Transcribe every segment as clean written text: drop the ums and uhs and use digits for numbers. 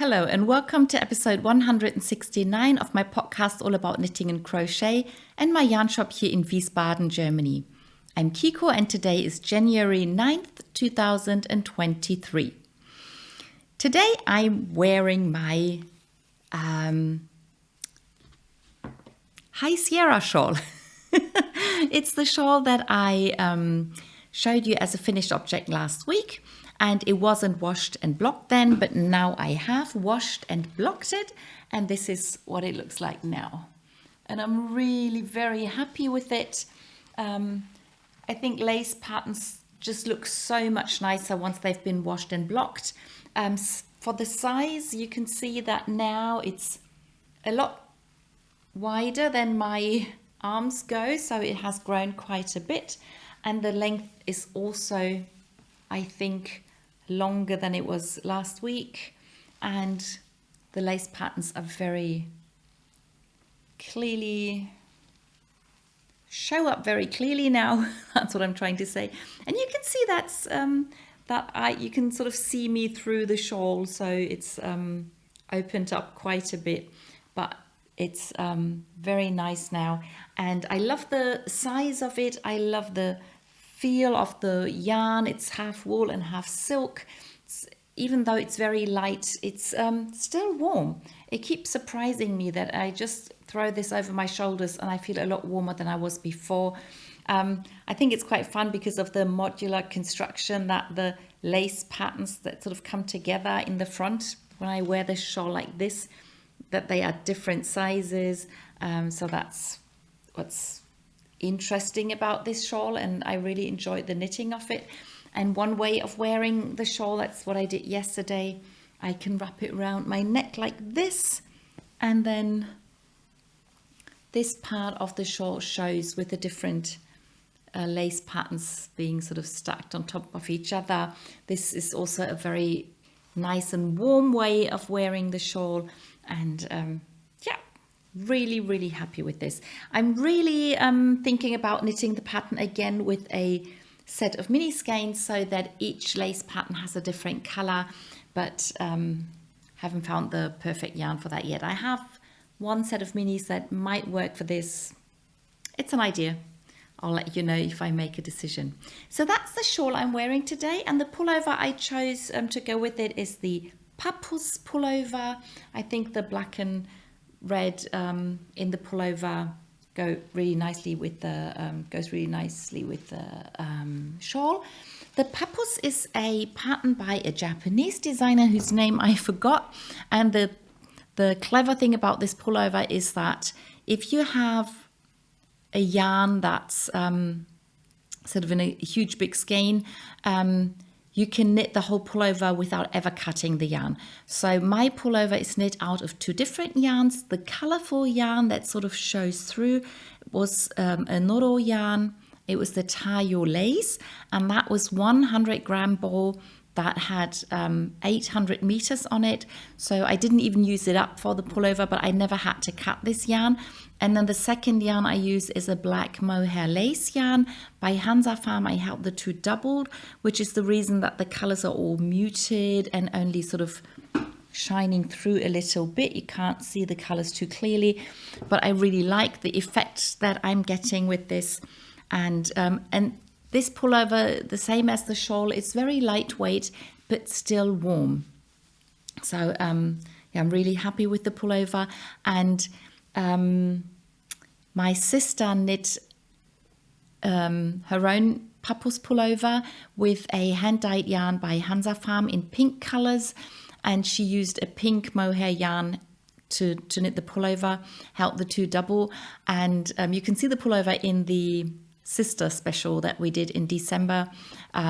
Hello and welcome to episode 169 of my podcast all about knitting and crochet and my yarn shop here in Wiesbaden, Germany. I'm Kiko and today is January 9th, 2023. Today I'm wearing my Hi Sierra Shawl. It's the shawl that I showed you as a finished object last week. And it wasn't washed and blocked then, but now I have washed and blocked it. And this is what it looks like now. And I'm really very happy with it. I think lace patterns just look so much nicer once they've been washed and blocked. For the size, you can see that now it's a lot wider than my arms go. So it has grown quite a bit. And the length is also, I think, longer than it was last week, and the lace patterns are very clearly, show up very clearly now. That's what I'm trying to say. And you can see you can sort of see me through the shawl, so it's opened up quite a bit, but it's very nice now. And I love the size of it. I love the feel of the yarn. It's half wool and half silk. Even though it's very light, it's still warm. It keeps surprising me that I just throw this over my shoulders and I feel a lot warmer than I was before. I think it's quite fun because of the modular construction, that the lace patterns that sort of come together in the front when I wear this shawl like this, that they are different sizes. So that's what's interesting about this shawl, and I really enjoyed the knitting of it. And one way of wearing the shawl, that's what I did yesterday, I can wrap it around my neck like this, and then this part of the shawl shows with the different lace patterns being sort of stacked on top of each other. This is also a very nice and warm way of wearing the shawl, and really happy with this. I'm really thinking about knitting the pattern again with a set of mini skeins so that each lace pattern has a different color, but haven't found the perfect yarn for that yet. I have one set of minis that might work for this. It's an idea. I'll let you know if I make a decision. So that's the shawl I'm wearing today, and the pullover I chose to go with it is the Pappus pullover. I think the black and red in the pullover goes really nicely with the shawl. The Pappus is a pattern by a Japanese designer whose name I forgot. And the clever thing about this pullover is that if you have a yarn that's sort of in a huge big skein, you can knit the whole pullover without ever cutting the yarn. So my pullover is knit out of two different yarns. The colorful yarn that sort of shows through was a Noro yarn. It was the Tayo lace, and that was 100-gram ball that had 800 meters on it. So I didn't even use it up for the pullover, but I never had to cut this yarn. And then the second yarn I use is a black mohair lace yarn by Hansa Farm. I held the two doubled, which is the reason that the colors are all muted and only sort of shining through a little bit. You can't see the colors too clearly, but I really like the effect that I'm getting with this. And this pullover, the same as the shawl, it's very lightweight, but still warm. So I'm really happy with the pullover. And my sister knit her own Pappus pullover with a hand-dyed yarn by Hansa Farm in pink colors. And she used a pink mohair yarn to knit the pullover, held the two double. And you can see the pullover in the sister special that we did in December,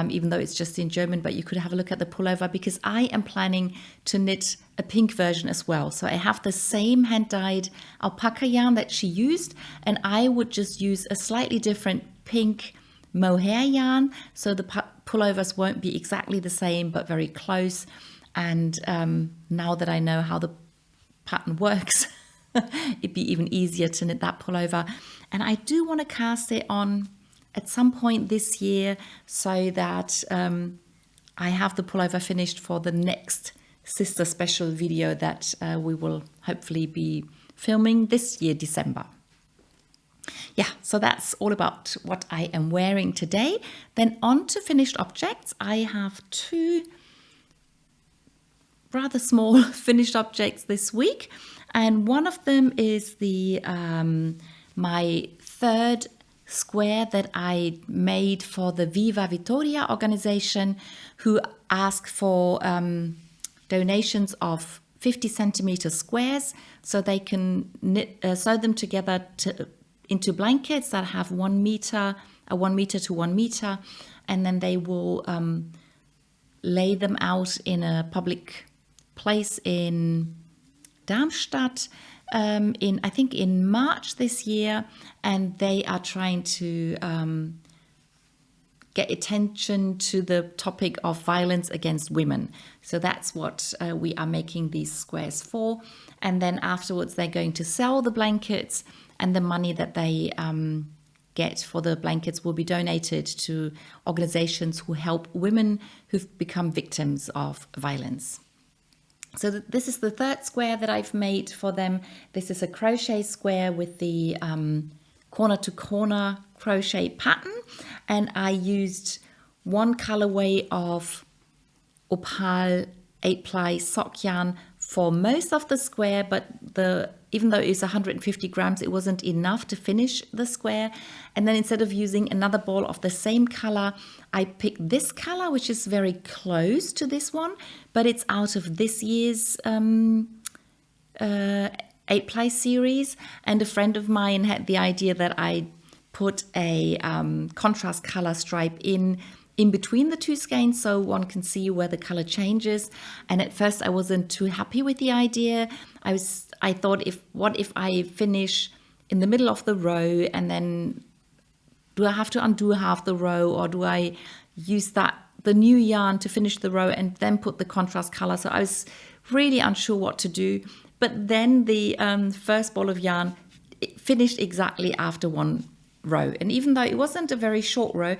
even though it's just in German, but you could have a look at the pullover because I am planning to knit a pink version as well. So I have the same hand-dyed alpaca yarn that she used, and I would just use a slightly different pink mohair yarn, so the pullovers won't be exactly the same, but very close. And now that I know how the pattern works, it'd be even easier to knit that pullover. And I do want to cast it on at some point this year so that I have the pullover finished for the next sister special video that we will hopefully be filming this year, December. Yeah, so that's all about what I am wearing today. Then on to finished objects. I have 2 rather small finished objects this week, and one of them is the my 3rd square that I made for the Viva Vittoria organization, who asked for donations of 50 centimeter squares so they can sew them together into blankets that have 1 meter, 1 meter to 1 meter, and then they will lay them out in a public place in Darmstadt I think in March this year, and they are trying to get attention to the topic of violence against women. So that's what we are making these squares for. And then afterwards they're going to sell the blankets, and the money that they get for the blankets will be donated to organizations who help women who've become victims of violence. So this is the 3rd square that I've made for them. This is a crochet square with the corner to corner crochet pattern, and I used 1 colorway of opal 8-ply sock yarn for most of the square, but even though it's 150 grams, it wasn't enough to finish the square. And then instead of using another ball of the same color, I picked this color, which is very close to this one, but it's out of this year's 8-ply series. And a friend of mine had the idea that I put a contrast color stripe in between the 2 skeins so one can see where the color changes. And at first I wasn't too happy with the idea. I thought, what if I finish in the middle of the row, and then do I have to undo half the row, or do I use the new yarn to finish the row and then put the contrast color? So I was really unsure what to do. But then the first ball of yarn finished exactly after 1 row, and even though it wasn't a very short row,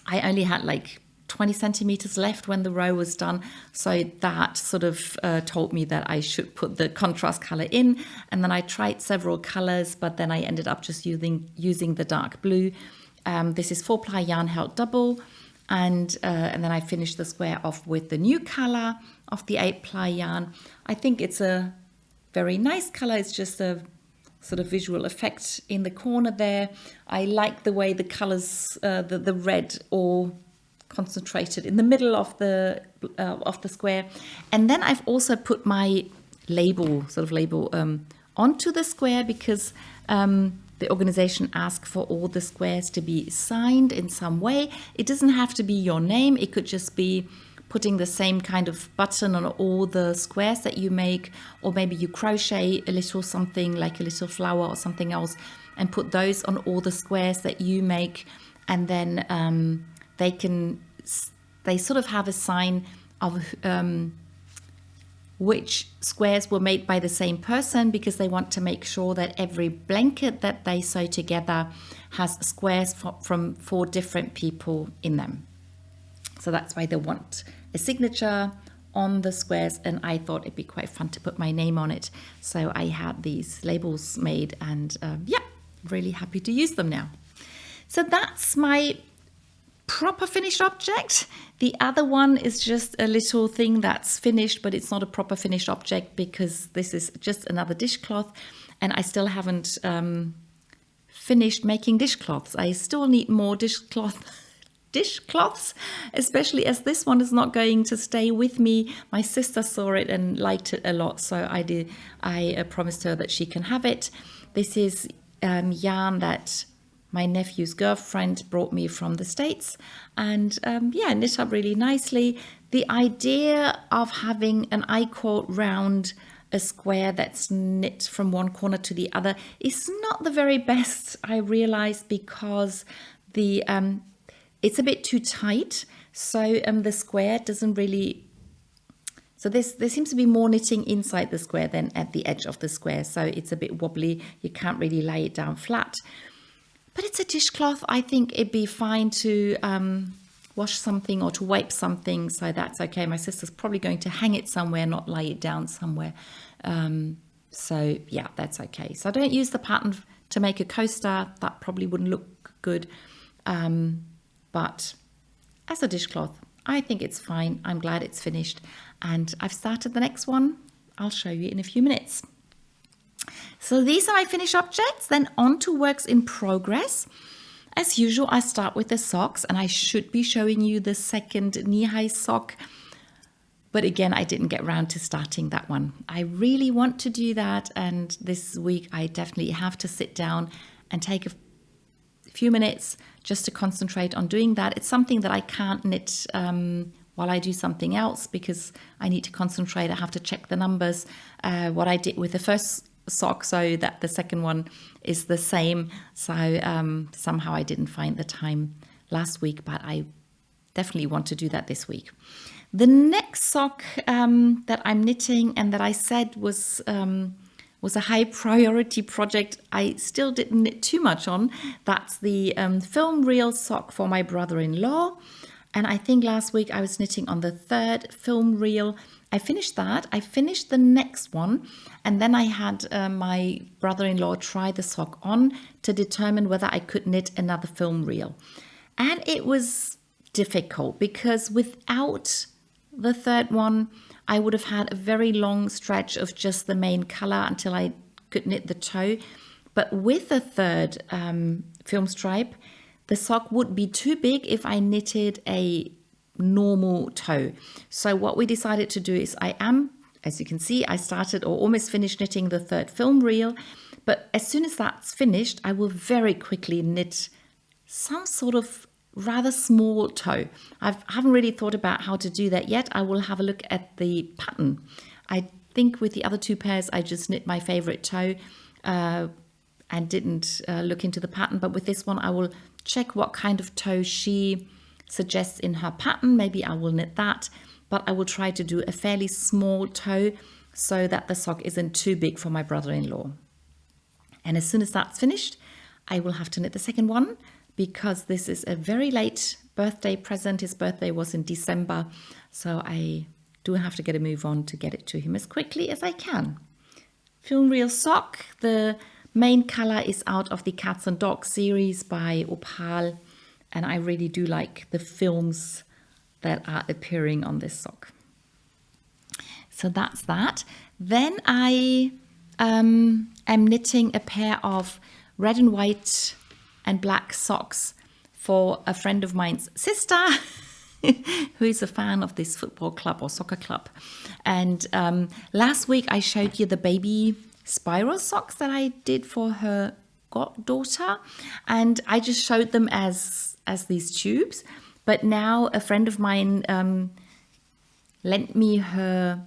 I only had like 20 centimeters left when the row was done. So that sort of told me that I should put the contrast color in. And then I tried several colors, but then I ended up just using the dark blue. This is 4-ply yarn held double. And then I finished the square off with the new color of the 8-ply yarn. I think it's a very nice color. It's just a sort of visual effect in the corner there. I like the way the colors, the red all concentrated in the middle of the square. And then I've also put my label onto the square, because the organization asked for all the squares to be signed in some way. It doesn't have to be your name. It could just be putting the same kind of button on all the squares that you make, or maybe you crochet a little something like a little flower or something else and put those on all the squares that you make. And then they sort of have a sign of which squares were made by the same person, because they want to make sure that every blanket that they sew together has squares from 4 different people in them. So that's why they want a signature on the squares, and I thought it'd be quite fun to put my name on it. So I had these labels made, and really happy to use them now. So that's my proper finished object. The other one is just a little thing that's finished, but it's not a proper finished object because this is just another dishcloth, and I still haven't finished making dishcloths. I still need more dishcloths, especially as this one is not going to stay with me. My sister saw it and liked it a lot, so I promised her that she can have it. This is yarn that my nephew's girlfriend brought me from the States, and knit up really nicely. The idea of having an I-cord round a square that's knit from one corner to the other is not the very best, I realized, because it's a bit too tight, so the square doesn't really. So there seems to be more knitting inside the square than at the edge of the square, so it's a bit wobbly. You can't really lay it down flat. But it's a dishcloth. I think it'd be fine to wash something or to wipe something, so that's okay. My sister's probably going to hang it somewhere, not lay it down somewhere. So yeah, that's okay. So I don't use the pattern to make a coaster. That probably wouldn't look good. But as a dishcloth, I think it's fine. I'm glad it's finished. And I've started the next one. I'll show you in a few minutes. So these are my finished objects. Then on to works in progress. As usual, I start with the socks, and I should be showing you the second knee-high sock. But again, I didn't get around to starting that one. I really want to do that, and this week I definitely have to sit down and take a few minutes just to concentrate on doing that. It's something that I can't knit while I do something else because I need to concentrate. I have to check the numbers, what I did with the first sock, so that the second one is the same. So somehow I didn't find the time last week, but I definitely want to do that this week. The next sock that I'm knitting and that I said was a high priority project, I still didn't knit too much on. That's the film reel sock for my brother-in-law. And I think last week I was knitting on the third film reel. I finished that. I finished the next one. And then I had my brother-in-law try the sock on to determine whether I could knit another film reel. And it was difficult because without the third one, I would have had a very long stretch of just the main color until I could knit the toe. But with the third film stripe, the sock would be too big if I knitted a normal toe. So what we decided to do is as you can see, I started or almost finished knitting the third film reel. But as soon as that's finished, I will very quickly knit some sort of rather small toe. I haven't really thought about how to do that yet. I will have a look at the pattern. I think with the other two pairs, I just knit my favorite toe and didn't look into the pattern. But with this one, I will check what kind of toe she suggests in her pattern. Maybe I will knit that, but I will try to do a fairly small toe so that the sock isn't too big for my brother-in-law. And as soon as that's finished, I will have to knit the second one, because this is a very late birthday present. His birthday was in December, so I do have to get a move on to get it to him as quickly as I can. Film reel sock. The main color is out of the Cats and Dogs series by Opal, and I really do like the films that are appearing on this sock. So that's that. Then I am knitting a pair of red and white and black socks for a friend of mine's sister who is a fan of this football club or soccer club. And last week I showed you the baby spiral socks that I did for her goddaughter, and I just showed them as these tubes. But now a friend of mine lent me her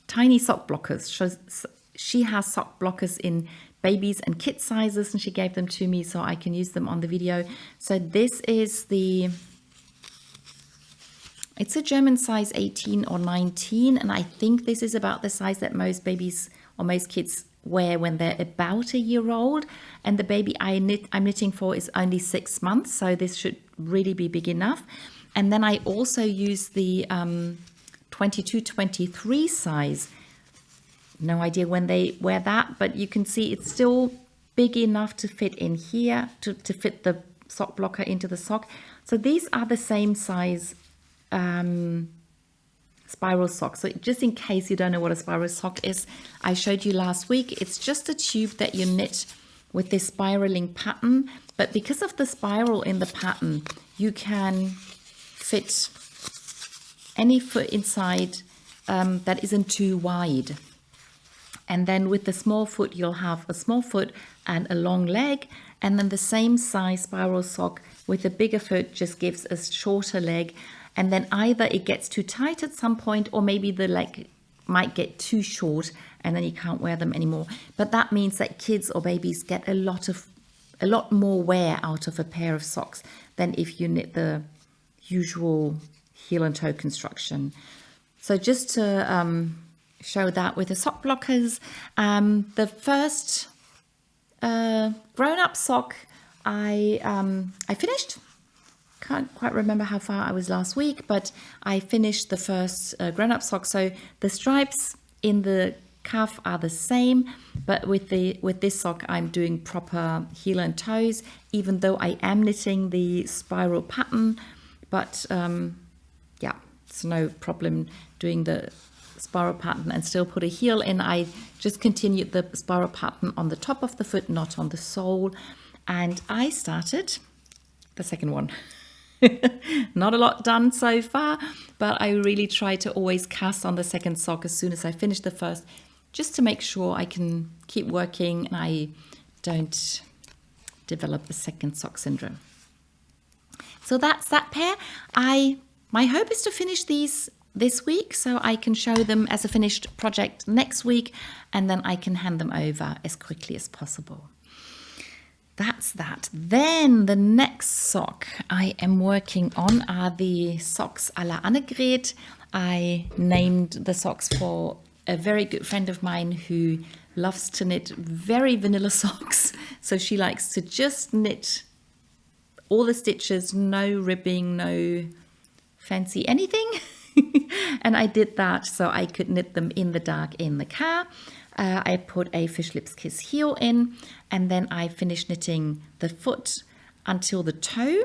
tiny sock blockers. She has sock blockers in babies and kid sizes, and she gave them to me so I can use them on the video. So this is it's a German size 18 or 19, and I think this is about the size that most babies or most kids wear when they're about a year old. And the baby I'm knitting for is only 6 months, so this should really be big enough. And then I also use the 22-23 size. No idea when they wear that, but you can see it's still big enough to fit in here, to fit the sock blocker into the sock. So these are the same size spiral sock. So just in case you don't know what a spiral sock is, I showed you last week. It's just a tube that you knit with this spiraling pattern, but because of the spiral in the pattern, you can fit any foot inside that isn't too wide. And then with the small foot, you'll have a small foot and a long leg. And then the same size spiral sock with a bigger foot just gives a shorter leg. And then either it gets too tight at some point, or maybe the leg might get too short and then you can't wear them anymore. But that means that kids or babies get a lot more wear out of a pair of socks than if you knit the usual heel and toe construction. So just to show that with the sock blockers. The first grown-up sock I finished. can't quite remember how far I was last week, but I finished the first grown-up sock. So the stripes in the cuff are the same, but with this sock I'm doing proper heel and toes, even though I am knitting the spiral pattern. But yeah, it's no problem doing the spiral pattern and still put a heel in. I just continued the spiral pattern on the top of the foot, not on the sole, and I started the second one. Not a lot done so far, but I really try to always cast on the second sock as soon as I finish the first, just to make sure I can keep working and I don't develop a second sock syndrome. So that's that pair. My hope is to finish these this week so I can show them as a finished project next week, and then I can hand them over as quickly as possible. That's that. Then the next sock I am working on are the socks a la Annegret. I named the socks for a very good friend of mine who loves to knit very vanilla socks. So she likes to just knit all the stitches, no ribbing, no fancy anything. And I did that so I could knit them in the dark in the car. I put a fish lips kiss heel in, and then I finished knitting the foot until the toe,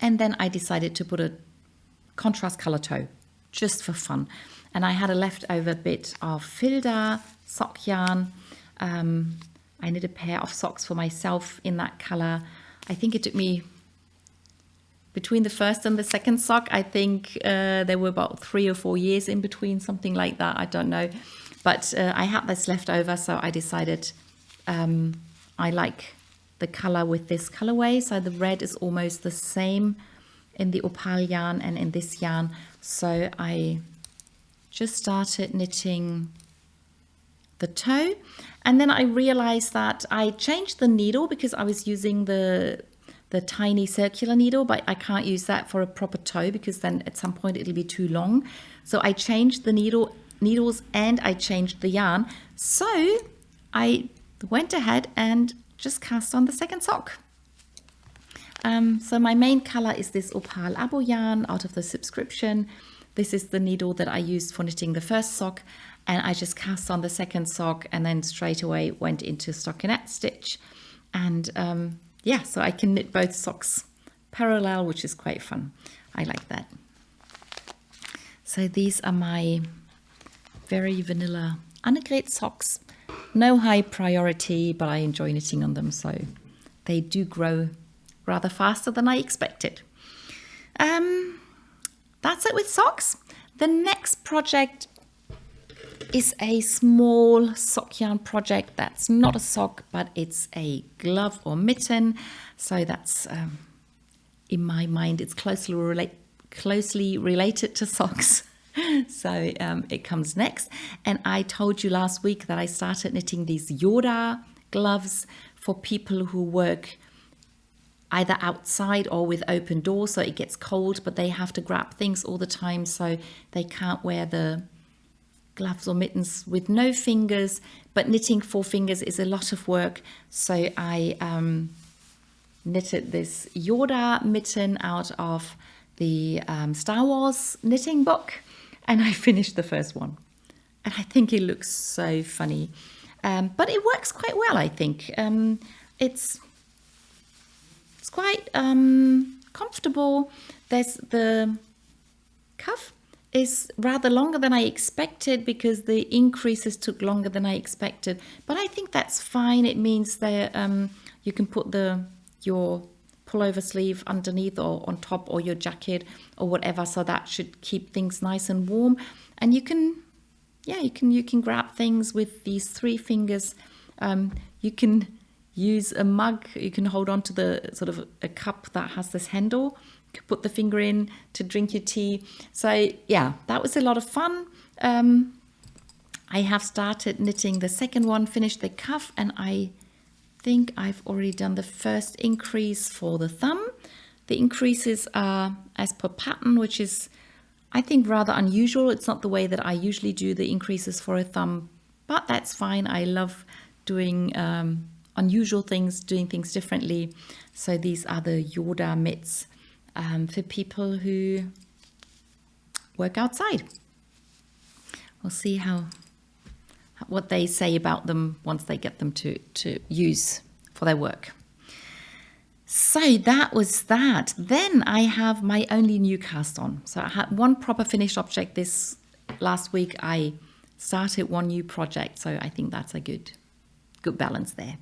and then I decided to put a contrast color toe just for fun. And I had a leftover bit of Filda sock yarn. I knit a pair of socks for myself in that color. I think it took me between the first and the second sock, I think there were about 3 or 4 years in between, something like that, I don't know. But I had this left over, so I decided I like the color with this colorway. So the red is almost the same in the opal yarn and in this yarn. So I just started knitting the toe. And then I realized that I changed the needle because I was using the tiny circular needle, but I can't use that for a proper toe because then at some point it'll be too long. So I changed the needles and I changed the yarn. So I went ahead and just cast on the second sock. So my main color is this opal abo yarn out of the subscription. This is the needle that I used for knitting the first sock, and I just cast on the second sock and then straight away went into stockinette stitch. And yeah, so I can knit both socks parallel, which is quite fun. I like that. So these are my very vanilla Annegret socks. No high priority, but I enjoy knitting on them, so they do grow rather faster than I expected. That's it with socks. The next project is a small sock yarn project. That's not a sock, but it's a glove or mitten. So that's, in my mind, it's closely related to socks. So it comes next. And I told you last week that I started knitting these Yoda gloves for people who work either outside or with open doors, so it gets cold, but they have to grab things all the time, so they can't wear the gloves or mittens with no fingers. But knitting 4 fingers is a lot of work, so I knitted this Yoda mitten out of the Star Wars knitting book, and I finished the first one, and I think it looks so funny, but it works quite well. I think it's quite comfortable. There's the cuff is rather longer than I expected because the increases took longer than I expected, but I think that's fine. It means that you can put your pullover sleeve underneath or on top, or your jacket or whatever, so that should keep things nice and warm. And you can grab things with these 3 fingers. You can use a mug, you can hold on to the sort of a cup that has this handle, you can put the finger in to drink your tea. So yeah, that was a lot of fun. I have started knitting the second one, finished the cuff, and I think I've already done the first increase for the thumb. The increases are as per pattern, which is, I think, rather unusual. It's not the way that I usually do the increases for a thumb, but that's fine. I love doing unusual things, doing things differently. So these are the Yoda mitts. for people who work outside. We'll see what they say about them once they get them to use for their work. So that was that. Then I have my only new cast on. So I had one proper finished object this last week. I started one new project, so I think that's a good balance there.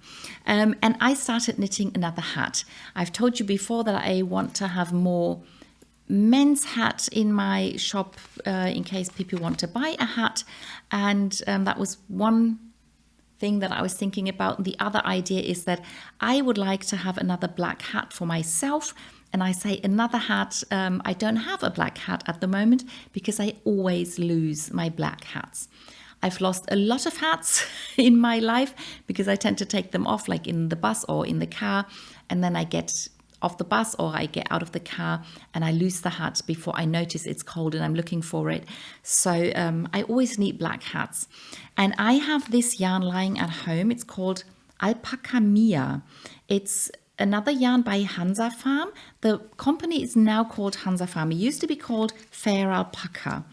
And I started knitting another hat. I've told you before that I want to have more men's hat in my shop in case people want to buy a hat, and that was one thing that I was thinking about. The other idea is that I would like to have another black hat for myself. And I say another hat, I don't have a black hat at the moment because I always lose my black hats. I've lost a lot of hats in my life because I tend to take them off, like in the bus or in the car, and then I get off the bus or I get out of the car and I lose the hat before I notice it's cold and I'm looking for it. So I always need black hats. And I have this yarn lying at home. It's called Alpakamia. It's another yarn by Hansa Farm. The company is now called Hansa Farm. It used to be called Fair Alpaka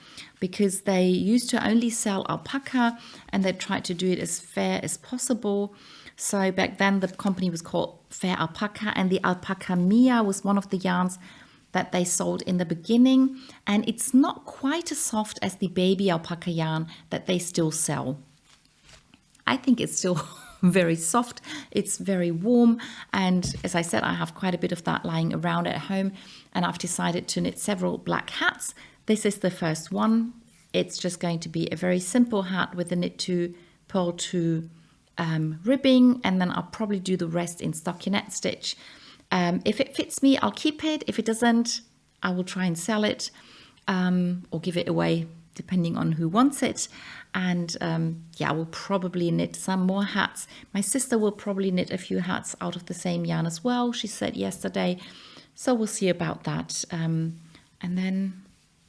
because they used to only sell alpaca and they tried to do it as fair as possible. So back then the company was called Fair Alpaka, and the Alpakamia was one of the yarns that they sold in the beginning. And it's not quite as soft as the baby alpaca yarn that they still sell. I think it's still very soft. It's very warm. And as I said, I have quite a bit of that lying around at home. And I've decided to knit several black hats. This is the first one. It's just going to be a very simple hat with a knit to purl to ribbing, and then I'll probably do the rest in stockinette stitch. If it fits me, I'll keep it. If it doesn't, I will try and sell it or give it away depending on who wants it. And yeah, I will probably knit some more hats. My sister will probably knit a few hats out of the same yarn as well, she said yesterday. So we'll see about that. And then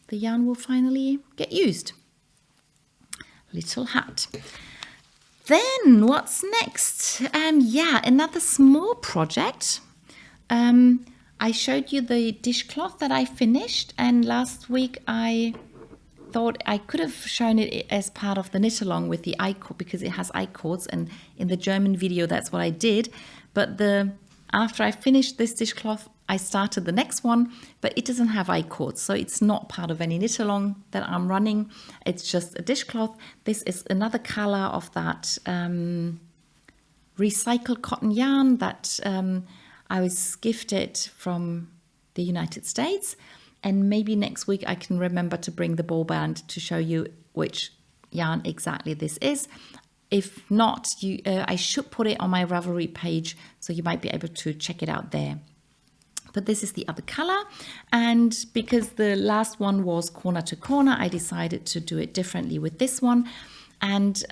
the yarn will finally get used. Little hat. Then what's next? Yeah, another small project. I showed you the dishcloth that I finished, and last week I thought I could have shown it as part of the knit along with the I-cord because it has I-cords, and in the German video that's what I did. But after I finished this dishcloth, I started the next one, but it doesn't have I-cords, so it's not part of any knit along that I'm running. It's just a dishcloth. This is another color of that recycled cotton yarn that I was gifted from the United States. And maybe next week I can remember to bring the ball band to show you which yarn exactly this is. If not, I should put it on my Ravelry page, so you might be able to check it out there. But this is the other color, and because the last one was corner to corner, I decided to do it differently with this one. And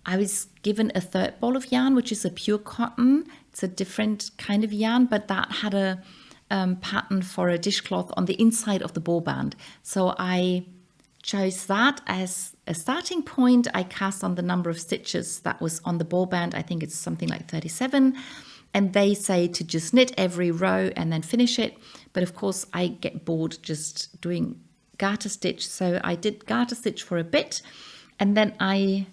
I was given a third ball of yarn, which is a pure cotton. It's a different kind of yarn, but that had a pattern for a dishcloth on the inside of the ball band. So I chose that as a starting point. I cast on the number of stitches that was on the ball band. I think it's something like 37. And they say to just knit every row and then finish it. But of course, I get bored just doing garter stitch. So I did garter stitch for a bit. And then I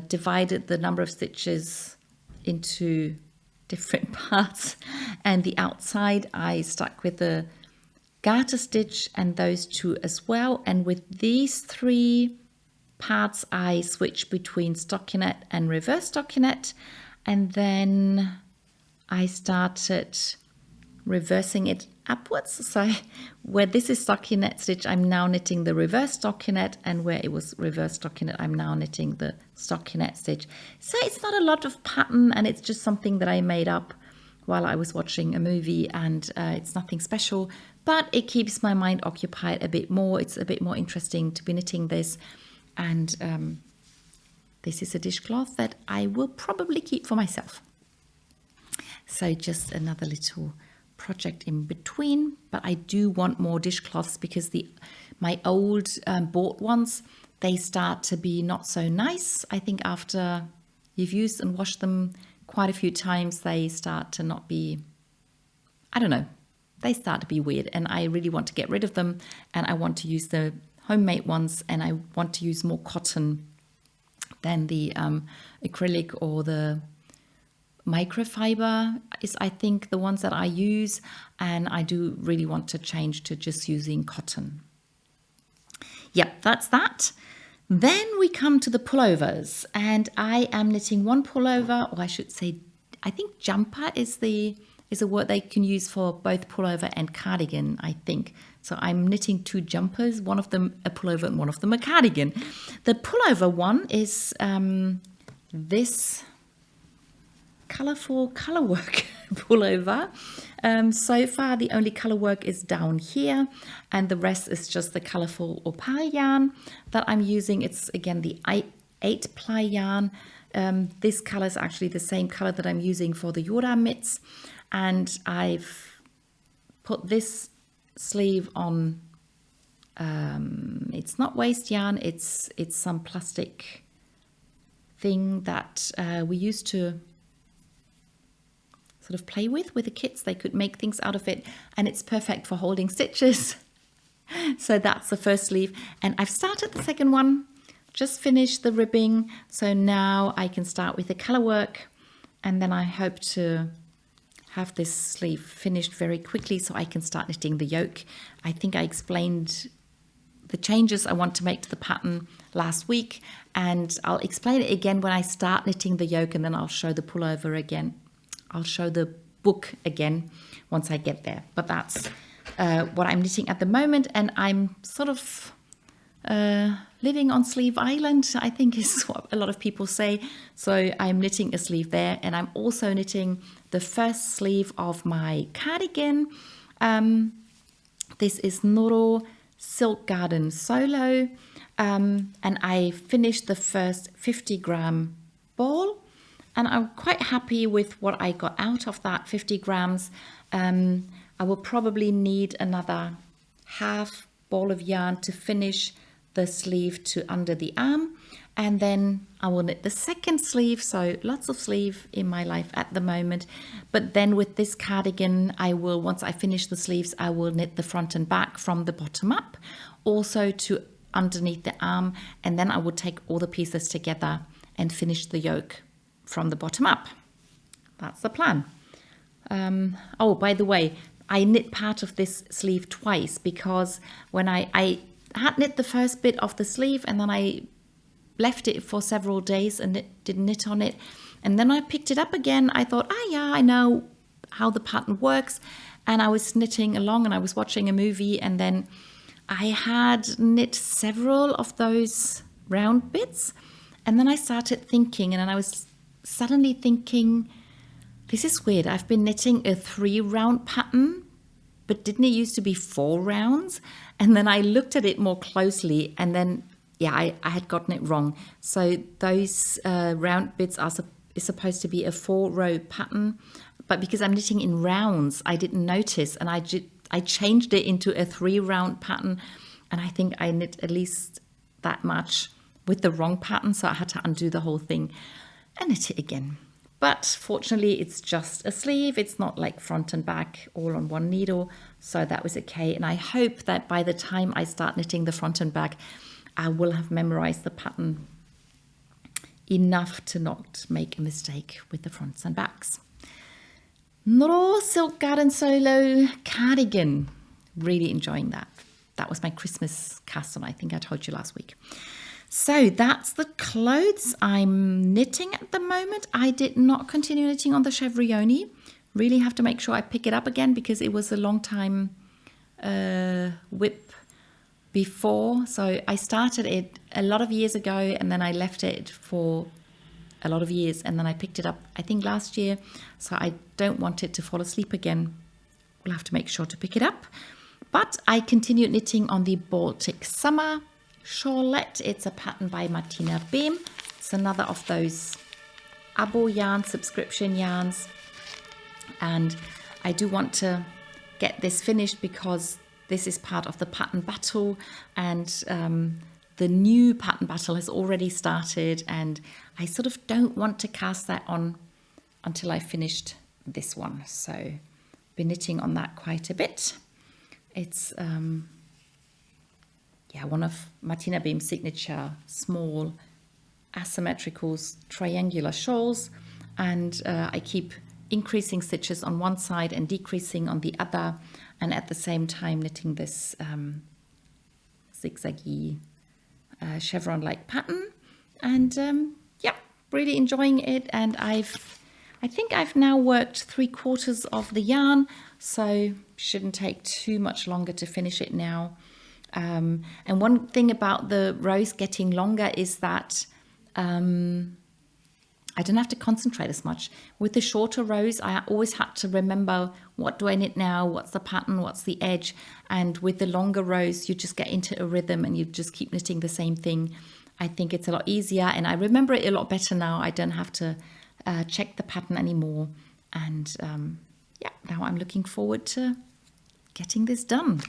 divided the number of stitches into different parts. And the outside, I stuck with the garter stitch and those two as well. And with these three parts, I switch between stockinette and reverse stockinette, and then I started reversing it upwards. So where this is stockinette stitch, I'm now knitting the reverse stockinette, and where it was reverse stockinette, I'm now knitting the stockinette stitch. So it's not a lot of pattern, and it's just something that I made up while I was watching a movie, and it's nothing special, but it keeps my mind occupied a bit more. It's a bit more interesting to be knitting this. And this is a dishcloth that I will probably keep for myself. So just another little project in between. But I do want more dishcloths because my old bought ones, they start to be not so nice. I think after you've used and washed them quite a few times, they start to not be I don't know, they start to be weird and I really want to get rid of them, and I want to use the homemade ones, and I want to use more cotton than the acrylic or the microfiber is, I think, the ones that I use, and I do really want to change to just using cotton. Yep, that's that. Then we come to the pullovers, and I am knitting one pullover, or I should say, I think jumper is a word they can use for both pullover and cardigan, I think. So I'm knitting two jumpers, one of them a pullover and one of them a cardigan. The pullover one is this colourful colourwork pullover. So far the only colourwork is down here, and the rest is just the colourful opal yarn that I'm using. It's again the 8-ply yarn. This colour is actually the same colour that I'm using for the Yoda mitts, and I've put this sleeve on. It's not waste yarn, it's some plastic thing that we used to sort of play with the kids. They could make things out of it, and it's perfect for holding stitches. So that's the first sleeve, and I've started the second one, just finished the ribbing, so now I can start with the color work, and then I hope to have this sleeve finished very quickly so I can start knitting the yoke. I think I explained the changes I want to make to the pattern last week, and I'll explain it again when I start knitting the yoke, and then I'll show the pullover again. I'll show the book again once I get there. But that's what I'm knitting at the moment, and I'm sort of living on Sleeve Island, I think is what a lot of people say. So I'm knitting a sleeve there, and I'm also knitting the first sleeve of my cardigan. This is Noro Silk Garden Solo, and I finished the first 50-gram ball. And I'm quite happy with what I got out of that 50 grams. I will probably need another half ball of yarn to finish the sleeve to under the arm. And then I will knit the second sleeve. So lots of sleeve in my life at the moment. But then with this cardigan, I will, once I finish the sleeves, I will knit the front and back from the bottom up, also to underneath the arm. And then I will take all the pieces together and finish the yoke from the bottom up. That's the plan. Oh, by the way, I knit part of this sleeve twice, because when I had knit the first bit of the sleeve, and then I left it for several days and didn't knit on it, and then I picked it up again. I thought, yeah, I know how the pattern works, and I was knitting along and I was watching a movie, and then I had knit several of those round bits, and then I started thinking, and then I was suddenly thinking, this is weird. I've been knitting a 3-round pattern, but didn't it used to be 4 rounds? And then I looked at it more closely, and then, yeah, I had gotten it wrong. So those round bits is supposed to be a 4-row pattern, but because I'm knitting in rounds, I didn't notice, and I changed it into a 3-round pattern, and I think I knit at least that much with the wrong pattern, so I had to undo the whole thing and knit it again. But fortunately, it's just a sleeve. It's not like front and back all on one needle, so that was okay. And I hope that by the time I start knitting the front and back, I will have memorized the pattern enough to not make a mistake with the fronts and backs. Noro Silk Garden Solo cardigan. Really enjoying that. That was my Christmas cast on, I think I told you last week. So that's the clothes I'm knitting at the moment. I did not continue knitting on the Chevrioni. Really have to make sure I pick it up again, because it was a long time whip before. So I started it a lot of years ago, and then I left it for a lot of years, and then I picked it up, I think, last year. So I don't want it to fall asleep again. We'll have to make sure to pick it up. But I continued knitting on the Baltic Summer Shawlette. It's a pattern by Martina Behm. It's another of those abo yarn, subscription yarns. And I do want to get this finished, because this is part of the pattern battle, and the new pattern battle has already started, and I sort of don't want to cast that on until I finished this one. So been knitting on that quite a bit. It's yeah, one of Martina Beam's signature small asymmetrical triangular shawls, and I keep increasing stitches on one side and decreasing on the other, and at the same time knitting this zigzaggy chevron-like pattern. And yeah, really enjoying it. And I think I've now worked 3/4 of the yarn, so shouldn't take too much longer to finish it now. And one thing about the rows getting longer is that I don't have to concentrate as much. With the shorter rows, I always had to remember, what do I knit now? What's the pattern? What's the edge? And with the longer rows, you just get into a rhythm and you just keep knitting the same thing. I think it's a lot easier, and I remember it a lot better now. I don't have to check the pattern anymore. And yeah, now I'm looking forward to getting this done.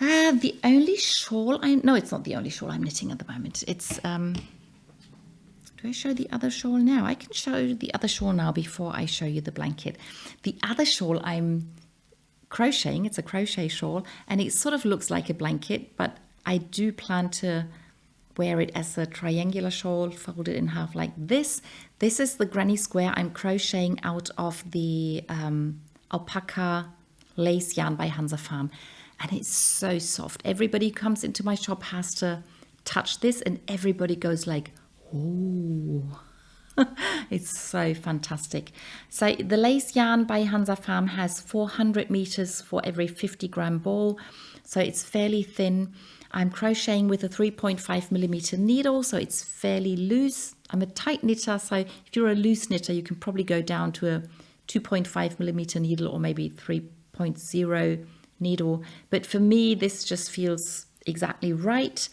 The only shawl no, it's not the only shawl I'm knitting at the moment. It's do I show the other shawl now? I can show the other shawl now before I show you the blanket. The other shawl I'm crocheting, it's a crochet shawl, and it sort of looks like a blanket, but I do plan to wear it as a triangular shawl, fold it in half like this. This is the granny square I'm crocheting out of the Alpaka lace yarn by Hansa Farm. And it's so soft. Everybody who comes into my shop has to touch this, and everybody goes like, oh, it's so fantastic. So the lace yarn by Hansa Farm has 400 meters for every 50-gram ball. So it's fairly thin. I'm crocheting with a 3.5 millimeter needle, so it's fairly loose. I'm a tight knitter, so if you're a loose knitter, you can probably go down to a 2.5 millimeter needle or maybe 3.0 needle. But for me, this just feels exactly right.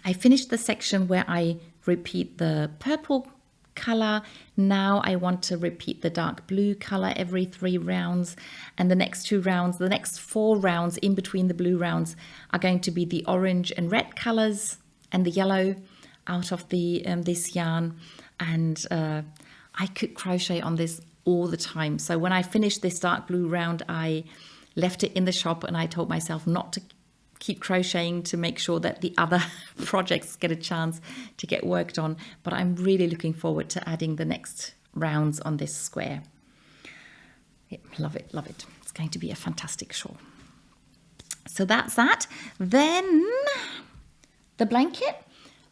I finished the section where I repeat the purple color. Now I want to repeat the dark blue color every 3 rounds, and the next 2 rounds, the next 4 rounds in between the blue rounds are going to be the orange and red colors and the yellow out of the this yarn. And I could crochet on this all the time. So when I finished this dark blue round, I left it in the shop and I told myself not to keep crocheting to make sure that the other projects get a chance to get worked on. But I'm really looking forward to adding the next rounds on this square. Yeah, love it, love it. It's going to be a fantastic shawl. So that's that. Then the blanket.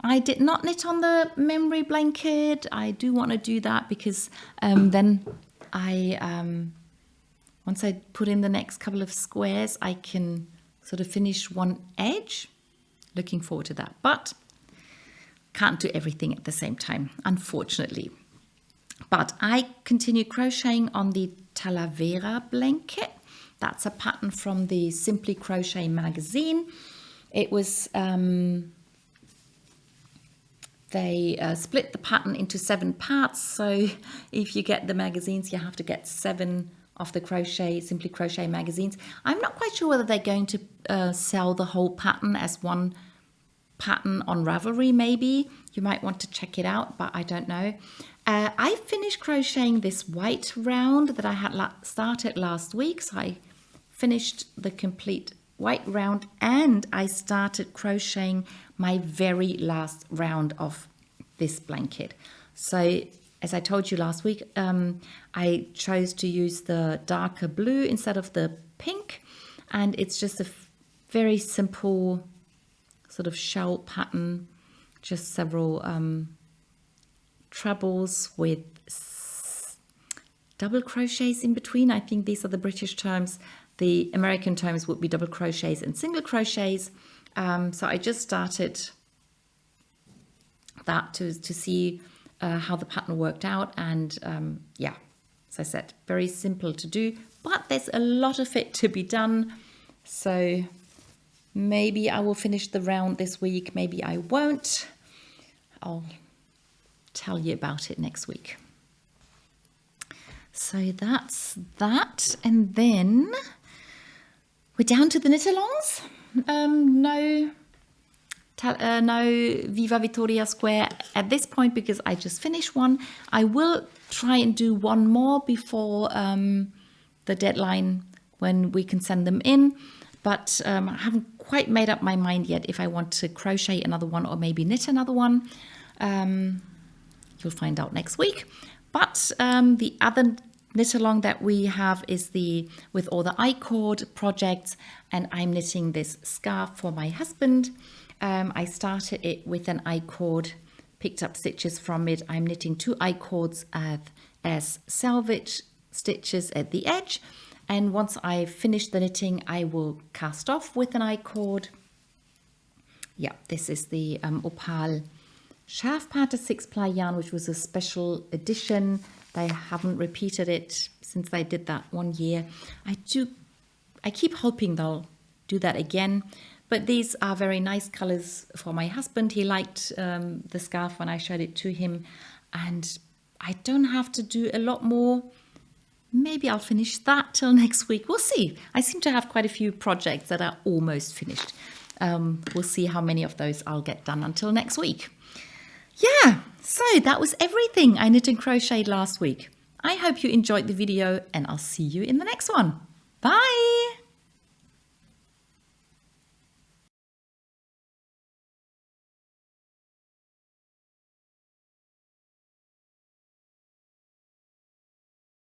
I did not knit on the memory blanket. I do want to do that because then once I put in the next couple of squares, I can sort of finish one edge. Looking forward to that, but can't do everything at the same time, unfortunately. But I continue crocheting on the Talavera blanket. That's a pattern from the Simply Crochet magazine. It was, they split the pattern into 7 parts. So if you get the magazines, you have to get 7 of the Simply Crochet magazines. I'm not quite sure whether they're going to sell the whole pattern as one pattern on Ravelry, maybe. You might want to check it out, but I don't know. I finished crocheting this white round that I had started last week. So I finished the complete white round and I started crocheting my very last round of this blanket. So as I told you last week, I chose to use the darker blue instead of the pink, and it's just a very simple sort of shell pattern, just several trebles with double crochets in between. I think these are the British terms. The American terms would be double crochets and single crochets. So I just started that to see how the pattern worked out, and yeah, as I said, very simple to do, but there's a lot of it to be done. So maybe I will finish the round this week, maybe I won't. I'll tell you about it next week. So that's that, and then we're down to the knit-alongs. No no Viva Vittoria square at this point because I just finished one. I will try and do one more before the deadline when we can send them in, but I haven't quite made up my mind yet if I want to crochet another one or maybe knit another one. You'll find out next week. But the other knit along that we have is with all the I-cord projects, and I'm knitting this scarf for my husband. I started it with an I-cord, picked up stitches from it. I'm knitting 2 I-cords as selvage stitches at the edge, and once I finish the knitting I will cast off with an I-cord. Yeah, this is the Opal Schärfpate 6-ply yarn, which was a special edition. They haven't repeated it since they did that 1 year. I keep hoping they'll do that again. But these are very nice colors for my husband. He liked the scarf when I showed it to him. And I don't have to do a lot more. Maybe I'll finish that till next week. We'll see. I seem to have quite a few projects that are almost finished. We'll see how many of those I'll get done until next week. Yeah, so that was everything I knit and crocheted last week. I hope you enjoyed the video and I'll see you in the next one. Bye!